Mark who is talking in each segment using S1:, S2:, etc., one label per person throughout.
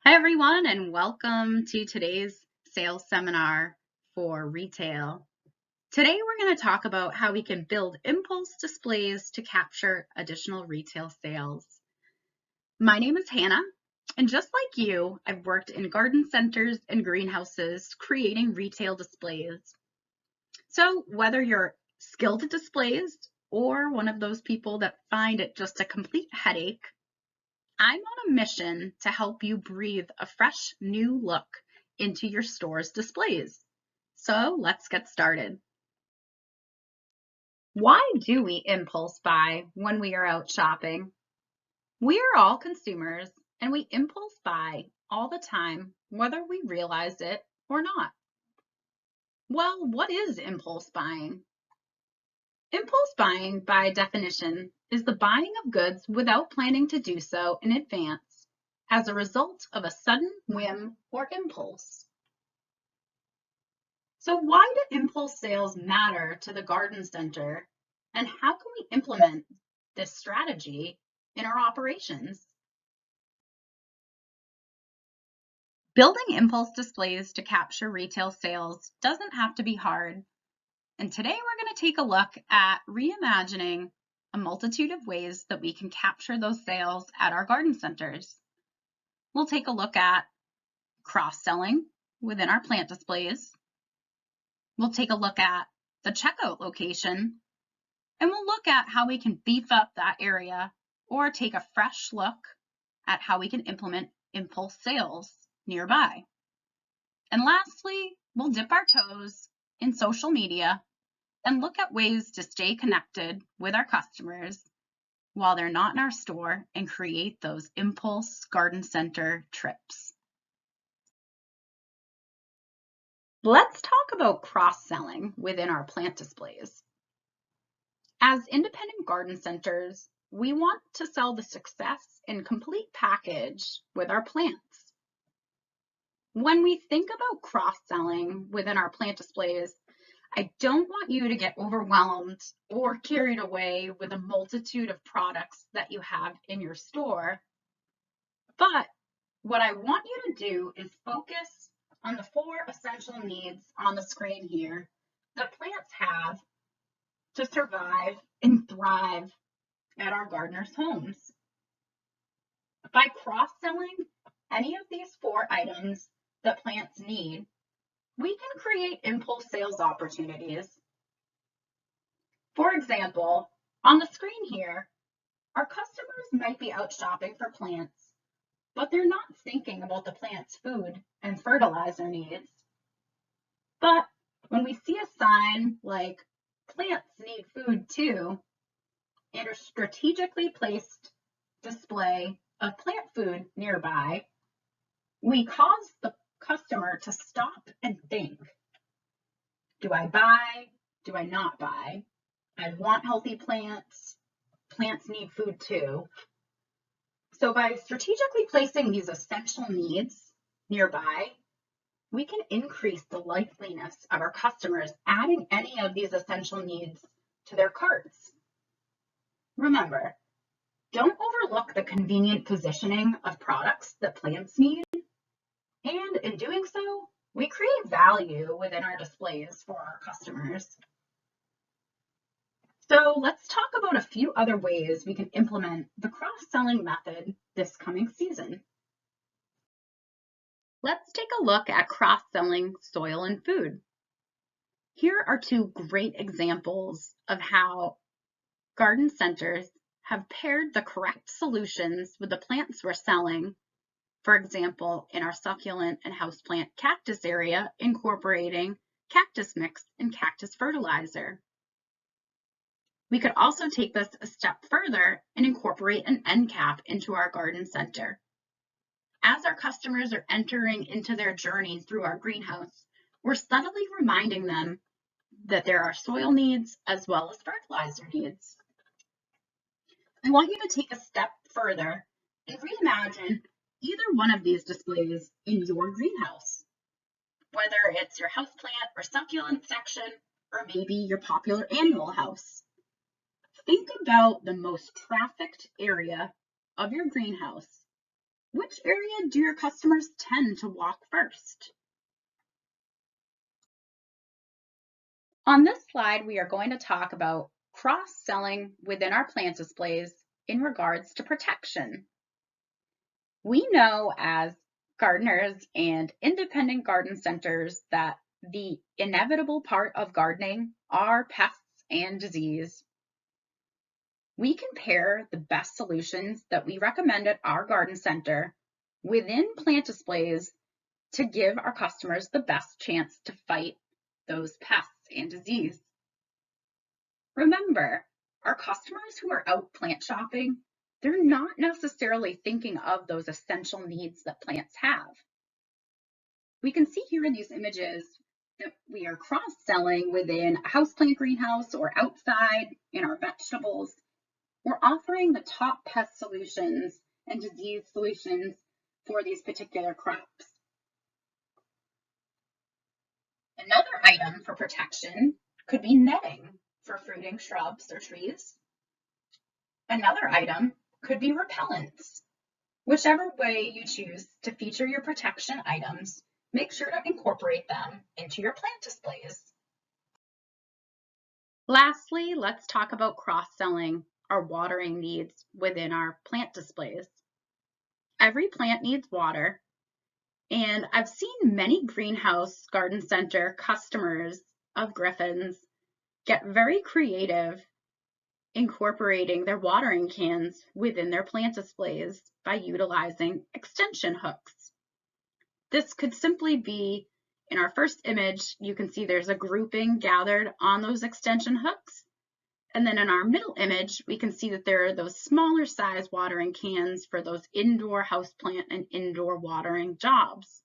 S1: Hi, everyone, and welcome to today's sales seminar for retail. Today, we're going to talk about how we can build impulse displays to capture additional retail sales. My name is Hannah, and just like you, I've worked in garden centers and greenhouses creating retail displays. So whether you're skilled at displays or one of those people that find it just a complete headache, I'm on a mission to help you breathe a fresh new look into your store's displays. So let's get started. Why do we impulse buy when we are out shopping? We are all consumers and we impulse buy all the time, whether we realize it or not. Well, what is impulse buying? Impulse buying, by definition, is the buying of goods without planning to do so in advance as a result of a sudden whim or impulse. So why do impulse sales matter to the garden center, and how can we implement this strategy in our operations? Building impulse displays to capture retail sales doesn't have to be hard. And today we're going to take a look at reimagining a multitude of ways that we can capture those sales at our garden centers. We'll take a look at cross-selling within our plant displays. We'll take a look at the checkout location, and we'll look at how we can beef up that area or take a fresh look at how we can implement impulse sales nearby. And lastly, we'll dip our toes in social media and look at ways to stay connected with our customers while they're not in our store and create those impulse garden center trips. Let's talk about cross-selling within our plant displays. As independent garden centers, we want to sell the success and complete package with our plants. When we think about cross-selling within our plant displays, I don't want you to get overwhelmed or carried away with a multitude of products that you have in your store. But what I want you to do is focus on the 4 essential needs on the screen here that plants have to survive and thrive at our gardeners' homes. By cross-selling any of these 4 items that plants need, we can create impulse sales opportunities. For example, on the screen here, our customers might be out shopping for plants, but they're not thinking about the plant's food and fertilizer needs. But when we see a sign like "Plants need food too" and a strategically placed display of plant food nearby, we cause the customer to stop and think. Do I buy? Do I not buy? I want healthy plants. Plants need food too. So by strategically placing these essential needs nearby, we can increase the likeliness of our customers adding any of these essential needs to their carts. Remember, don't overlook the convenient positioning of products that plants need, and in doing so, we create value within our displays for our customers. So let's talk about a few other ways we can implement the cross-selling method this coming season. Let's take a look at cross-selling soil and food. Here are 2 great examples of how garden centers have paired the correct solutions with the plants we're selling. For example, in our succulent and houseplant cactus area, incorporating cactus mix and cactus fertilizer. We could also take this a step further and incorporate an end cap into our garden center. As our customers are entering into their journey through our greenhouse, we're subtly reminding them that there are soil needs as well as fertilizer needs. I want you to take a step further and reimagine either one of these displays in your greenhouse, whether it's your houseplant or succulent section, or maybe your popular annual house. Think about the most trafficked area of your greenhouse Which area do your customers tend to walk first? On this slide, we are going to talk about cross-selling within our plant displays in regards to protection. We know as gardeners and independent garden centers that the inevitable part of gardening are pests and disease. We compare the best solutions that we recommend at our garden center within plant displays to give our customers the best chance to fight those pests and disease. Remember, our customers who are out plant shopping, they're not necessarily thinking of those essential needs that plants have. We can see here in these images that we are cross-selling within a houseplant greenhouse or outside in our vegetables. We're offering the top pest solutions and disease solutions for these particular crops. Another item for protection could be netting for fruiting shrubs or trees. Another item could be repellents. Whichever way you choose to feature your protection items, make sure to incorporate them into your plant displays. Lastly, let's talk about cross-selling our watering needs within our plant displays. Every plant needs water, and I've seen many greenhouse garden center customers of Griffin's get very creative incorporating their watering cans within their plant displays by utilizing extension hooks. This could simply be, in our first image, you can see there's a grouping gathered on those extension hooks. And then in our middle image, we can see that there are those smaller size watering cans for those indoor houseplant and indoor watering jobs.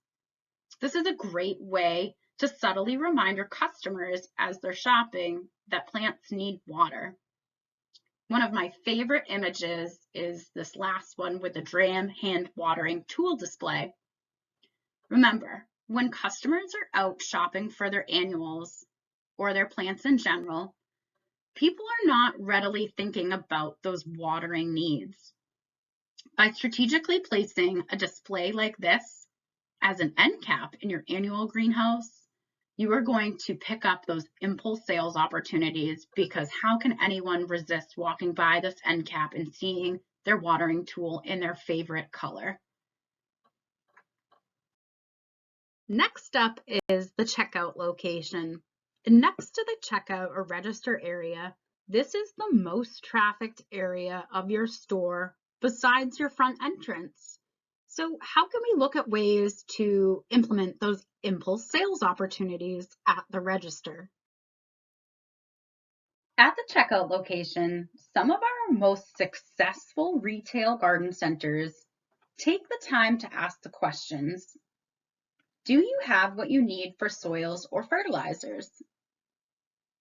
S1: This is a great way to subtly remind your customers as they're shopping that plants need water. One of my favorite images is this last one with the Dram hand watering tool display. Remember, when customers are out shopping for their annuals or their plants in general, people are not readily thinking about those watering needs. By strategically placing a display like this as an end cap in your annual greenhouse, you are going to pick up those impulse sales opportunities, because how can anyone resist walking by this end cap and seeing their watering tool in their favorite color? Next up is the checkout location. Next to the checkout or register area, this is the most trafficked area of your store besides your front entrance. So how can we look at ways to implement those impulse sales opportunities at the register? At the checkout location, some of our most successful retail garden centers take the time to ask the questions: do you have what you need for soils or fertilizers?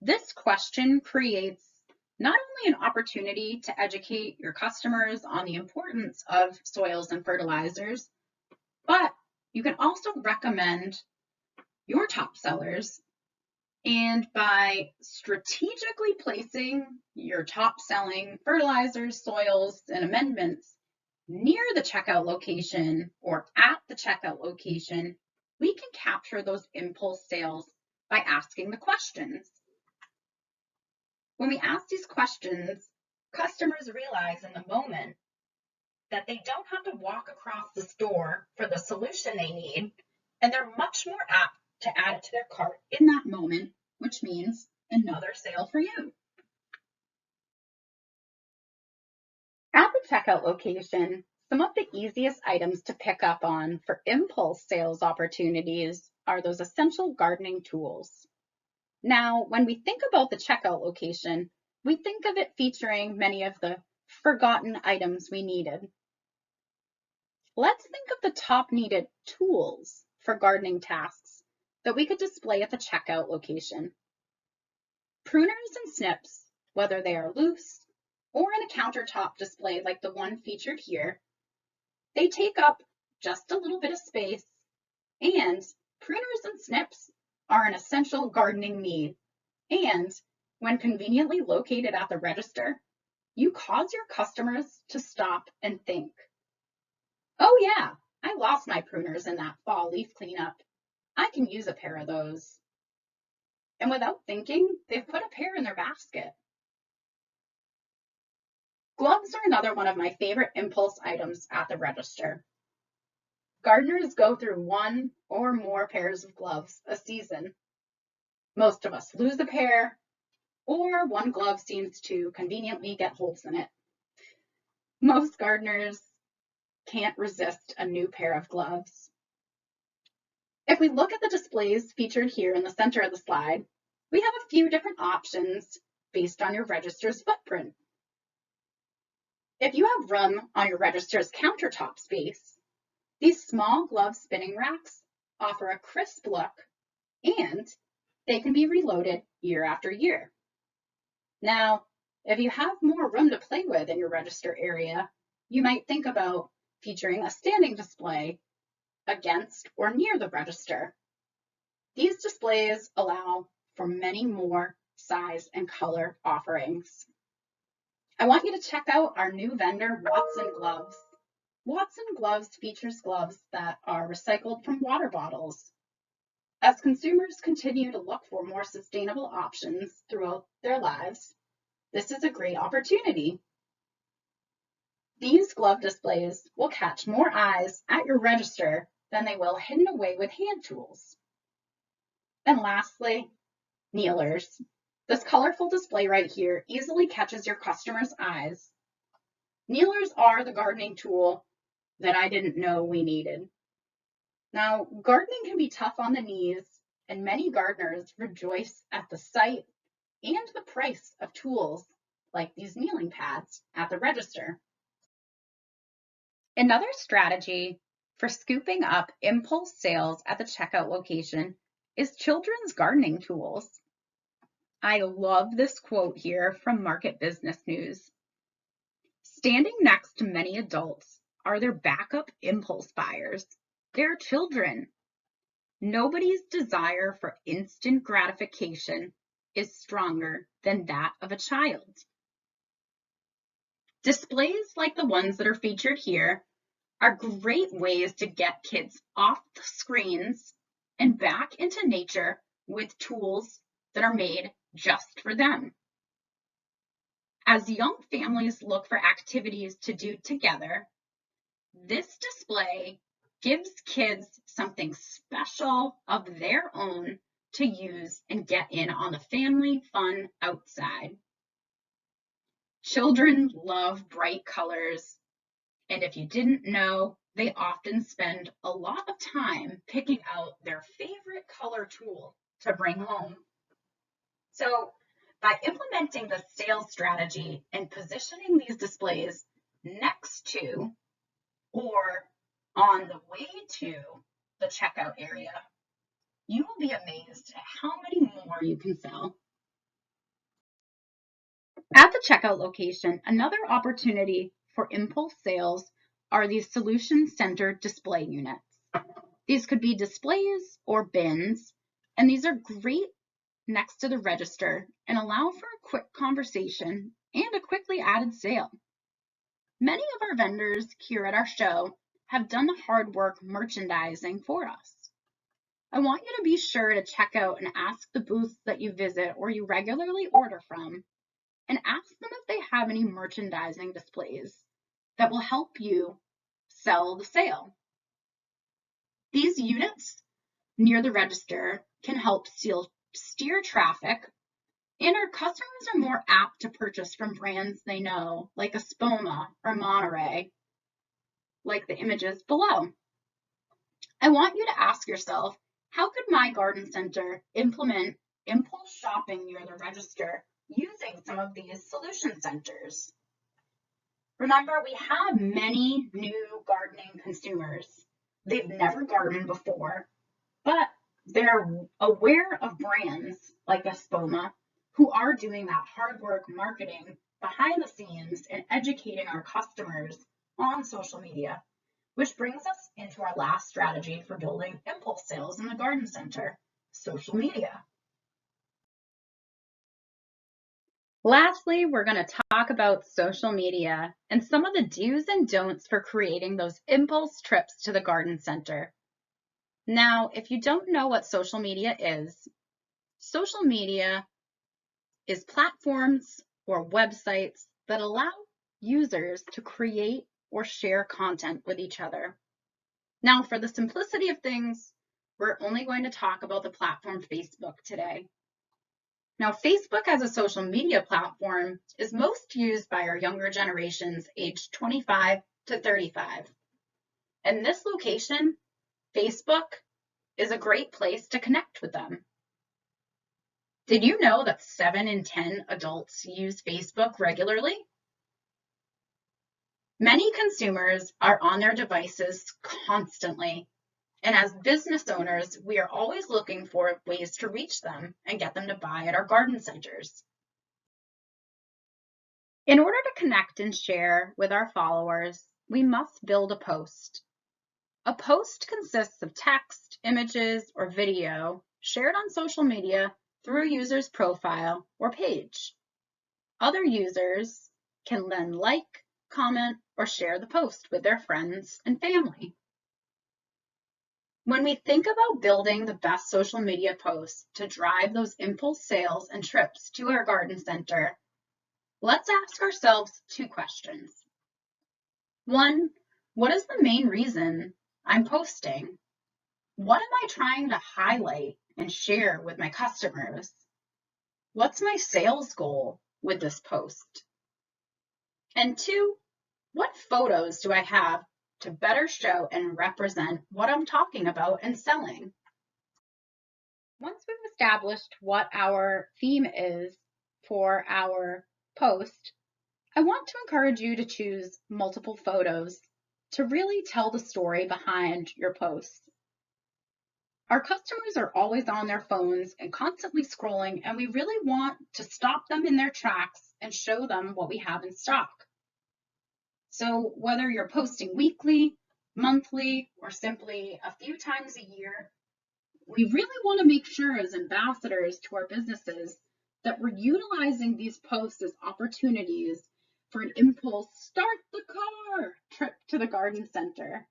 S1: This question creates not only an opportunity to educate your customers on the importance of soils and fertilizers, but you can also recommend your top sellers. And by strategically placing your top selling fertilizers, soils, and amendments near the checkout location or at the checkout location, we can capture those impulse sales by asking the questions. When we ask these questions, customers realize in the moment that they don't have to walk across the store for the solution they need, and they're much more apt to add it to their cart in that moment, which means another sale for you. At the checkout location, some of the easiest items to pick up on for impulse sales opportunities are those essential gardening tools. Now, when we think about the checkout location, we think of it featuring many of the forgotten items we needed. Let's think of the top needed tools for gardening tasks that we could display at the checkout location. Pruners and snips, whether they are loose or in a countertop display like the one featured here, they take up just a little bit of space, and pruners and snips are an essential gardening need. And when conveniently located at the register, you cause your customers to stop and think, oh yeah, lost my pruners in that fall leaf cleanup. I can use a pair of those. And without thinking, they've put a pair in their basket. Gloves are another one of my favorite impulse items at the register. Gardeners go through one or more pairs of gloves a season. Most of us lose a pair, or one glove seems to conveniently get holes in it. Most gardeners can't resist a new pair of gloves. If we look at the displays featured here in the center of the slide, we have a few different options based on your register's footprint. If you have room on your register's countertop space, these small glove spinning racks offer a crisp look, and they can be reloaded year after year. Now, if you have more room to play with in your register area, you might think about featuring a standing display against or near the register. These displays allow for many more size and color offerings. I want you to check out our new vendor, Watson Gloves. Watson Gloves features gloves that are recycled from water bottles. As consumers continue to look for more sustainable options throughout their lives, this is a great opportunity. These glove displays will catch more eyes at your register than they will hidden away with hand tools. And lastly, kneelers. This colorful display right here easily catches your customers' eyes. Kneelers are the gardening tool that I didn't know we needed. Now, gardening can be tough on the knees, and many gardeners rejoice at the sight and the price of tools like these kneeling pads at the register. Another strategy for scooping up impulse sales at the checkout location is children's gardening tools. I love this quote here from Market Business News. Standing next to many adults are their backup impulse buyers, their children. Nobody's desire for instant gratification is stronger than that of a child. Displays like the ones that are featured here are great ways to get kids off the screens and back into nature with tools that are made just for them. As young families look for activities to do together, this display gives kids something special of their own to use and get in on the family fun outside. Children love bright colors, and if you didn't know, they often spend a lot of time picking out their favorite color tool to bring home. So by implementing the sales strategy and positioning these displays next to or on the way to the checkout area, you will be amazed at how many more you can sell. At the checkout location, another opportunity for impulse sales are these solution-centered display units. These could be displays or bins, and these are great next to the register and allow for a quick conversation and a quickly added sale. Many of our vendors here at our show have done the hard work merchandising for us. I want you to be sure to check out and ask the booths that you visit or you regularly order from, and ask them if they have any merchandising displays that will help you sell the sale. These units near the register can help steer traffic, and our customers are more apt to purchase from brands they know, like Espoma or Monterey, like the images below. I want you to ask yourself, how could my garden center implement impulse shopping near the register using some of these solution centers? Remember, we have many new gardening consumers. They've never gardened before, but they're aware of brands like Espoma who are doing that hard work marketing behind the scenes and educating our customers on social media, which brings us into our last strategy for building impulse sales in the garden center, social media. Lastly, we're going to talk about social media and some of the do's and don'ts for creating those impulse trips to the garden center. Now, if you don't know what social media is platforms or websites that allow users to create or share content with each other. Now, for the simplicity of things, we're only going to talk about the platform Facebook today. Now, Facebook as a social media platform is most used by our younger generations aged 25 to 35. In this location, Facebook is a great place to connect with them. Did you know that 7 in 10 adults use Facebook regularly? Many consumers are on their devices constantly, and as business owners, we are always looking for ways to reach them and get them to buy at our garden centers. In order to connect and share with our followers, we must build a post. A post consists of text, images, or video shared on social media through a user's profile or page. Other users can then like, comment, or share the post with their friends and family. When we think about building the best social media posts to drive those impulse sales and trips to our garden center, let's ask ourselves 2 questions. 1, what is the main reason I'm posting? What am I trying to highlight and share with my customers? What's my sales goal with this post? And 2, what photos do I have to better show and represent what I'm talking about and selling? Once we've established what our theme is for our post, I want to encourage you to choose multiple photos to really tell the story behind your post. Our customers are always on their phones and constantly scrolling, and we really want to stop them in their tracks and show them what we have in stock. So whether you're posting weekly, monthly, or simply a few times a year, we really want to make sure as ambassadors to our businesses that we're utilizing these posts as opportunities for an impulse start the car trip to the garden center.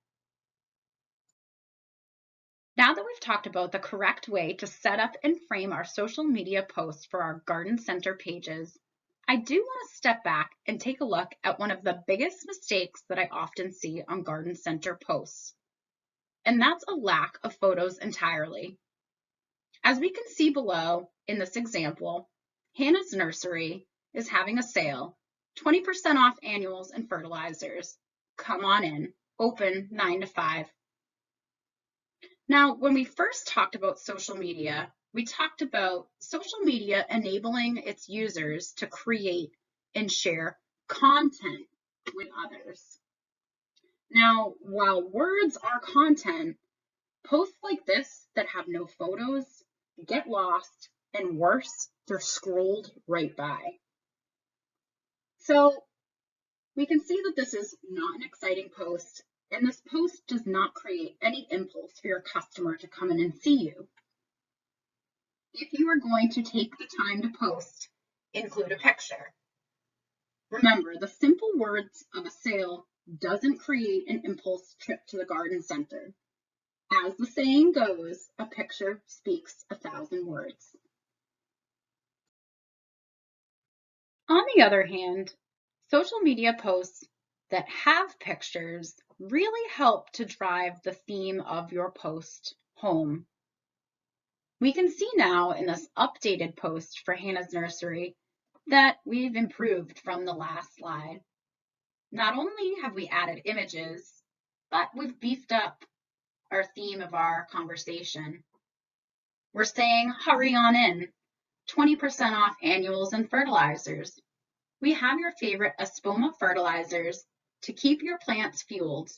S1: Now that we've talked about the correct way to set up and frame our social media posts for our garden center pages, I do want to step back and take a look at one of the biggest mistakes that I often see on garden center posts, and that's a lack of photos entirely. As we can see below in this example, Hannah's Nursery is having a sale, 20% off annuals and fertilizers. Come on in, open 9 to 5. Now, when we first talked about social media, we talked about social media enabling its users to create and share content with others. Now, while words are content, posts like this that have no photos get lost, and worse, they're scrolled right by. So we can see that this is not an exciting post, and this post does not create any impulse for your customer to come in and see you. If you are going to take the time to post, include a picture. Remember, the simple words of a sale doesn't create an impulse trip to the garden center. As the saying goes, a picture speaks 1,000 words. On the other hand, social media posts that have pictures really help to drive the theme of your post home. We can see now in this updated post for Hannah's Nursery that we've improved from the last slide. Not only have we added images, but we've beefed up our theme of our conversation. We're saying, hurry on in, 20% off annuals and fertilizers. We have your favorite Espoma fertilizers to keep your plants fueled.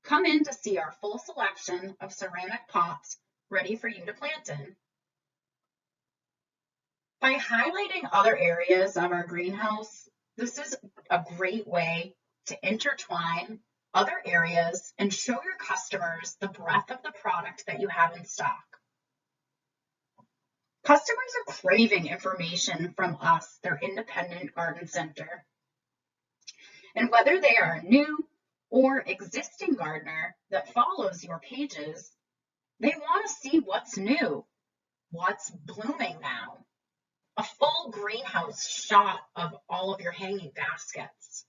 S1: Come in to see our full selection of ceramic pots ready for you to plant in. By highlighting other areas of our greenhouse, this is a great way to intertwine other areas and show your customers the breadth of the product that you have in stock. Customers are craving information from us, their independent garden center. And whether they are a new or existing gardener that follows your pages, they want to see what's new, what's blooming now, a full greenhouse shot of all of your hanging baskets,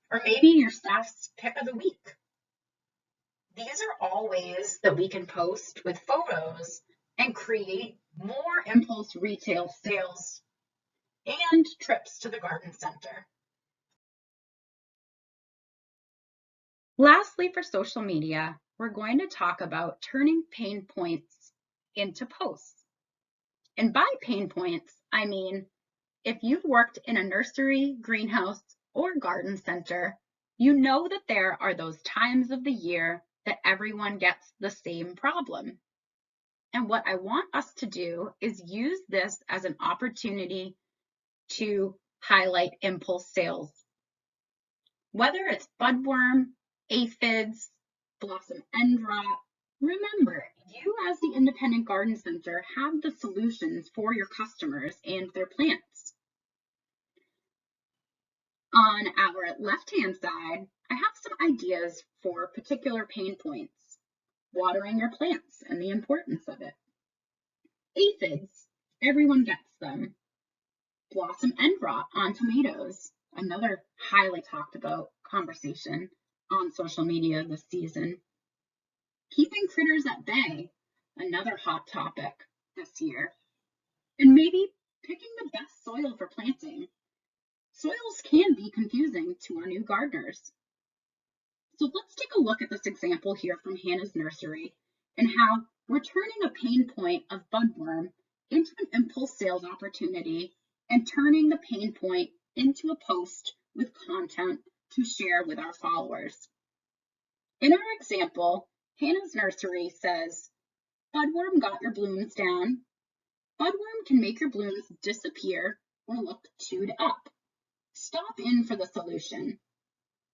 S1: or maybe your staff's pick of the week. These are all ways that we can post with photos and create more impulse retail sales and trips to the garden center. Lastly, for social media, we're going to talk about turning pain points into posts. And by pain points, I mean, if you've worked in a nursery, greenhouse, or garden center, you know that there are those times of the year that everyone gets the same problem. And what I want us to do is use this as an opportunity to highlight impulse sales. Whether it's budworm, aphids, blossom end rot, remember, you as the independent garden center have the solutions for your customers and their plants. On our left-hand side, I have some ideas for particular pain points. Watering your plants and the importance of it. Aphids, everyone gets them. Blossom end rot on tomatoes, another highly talked about conversation on social media this season. Keeping critters at bay, another hot topic this year. And maybe picking the best soil for planting. Soils can be confusing to our new gardeners. So let's take a look at this example here from Hannah's nursery and how we're turning a pain point of budworm into an impulse sales opportunity and turning the pain point into a post with content to share with our followers. In our example, Hannah's nursery says, budworm got your blooms down. Budworm can make your blooms disappear or look chewed up. Stop in for the solution.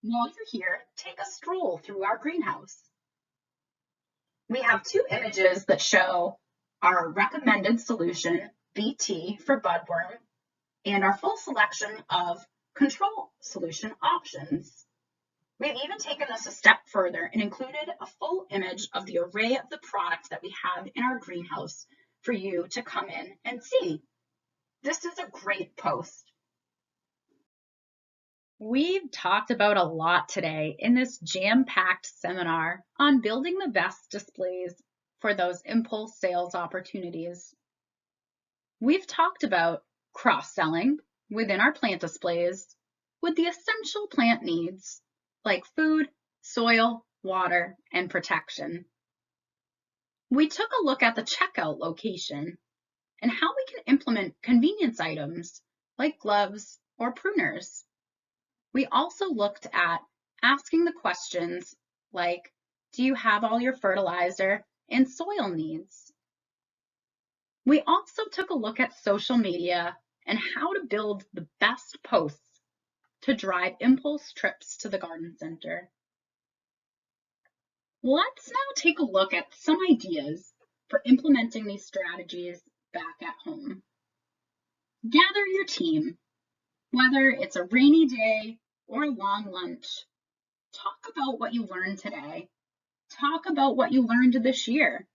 S1: While you're here, take a stroll through our greenhouse. We have two images that show our recommended solution, BT for budworm, and our full selection of control solution options. We've even taken this a step further and included a full image of the array of the products that we have in our greenhouse for you to come in and see. This is a great post. We've talked about a lot today in this jam-packed seminar on building the best displays for those impulse sales opportunities. We've talked about cross-selling within our plant displays with the essential plant needs like food, soil, water, and protection. We took a look at the checkout location and how we can implement convenience items like gloves or pruners. We also looked at asking the questions like, do you have all your fertilizer and soil needs? We also took a look at social media and how to build the best posts to drive impulse trips to the garden center. Let's now take a look at some ideas for implementing these strategies back at home. Gather your team, whether it's a rainy day or a long lunch. Talk about what you learned today. Talk about what you learned this year.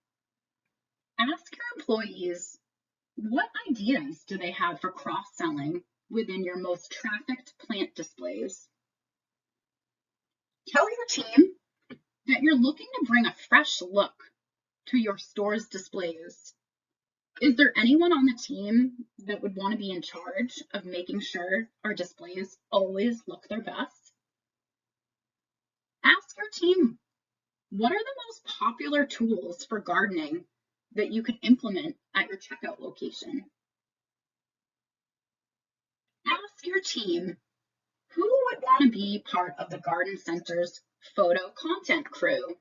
S1: Ask your employees, what ideas do they have for cross-selling within your most trafficked plant displays? Tell your team that you're looking to bring a fresh look to your store's displays. Is there anyone on the team that would want to be in charge of making sure our displays always look their best? Ask your team, what are the most popular tools for gardening that you could implement at your checkout location? Ask your team, who would want to be part of the garden center's photo content crew?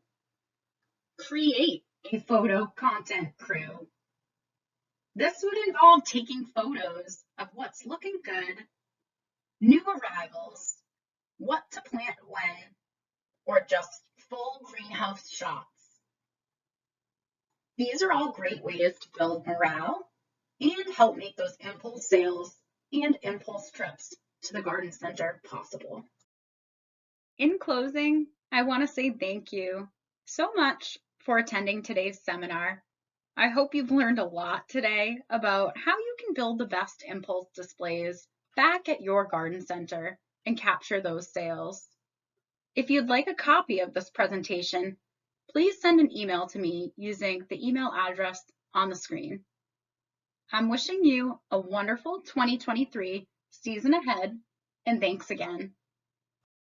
S1: Create a photo content crew. This would involve taking photos of what's looking good, new arrivals, what to plant when, or just full greenhouse shots. These are all great ways to build morale and help make those impulse sales and impulse trips to the garden center possible. In closing, I want to say thank you so much for attending today's seminar. I hope you've learned a lot today about how you can build the best impulse displays back at your garden center and capture those sales. If you'd like a copy of this presentation, please send an email to me using the email address on the screen. I'm wishing you a wonderful 2023 season ahead, and thanks again.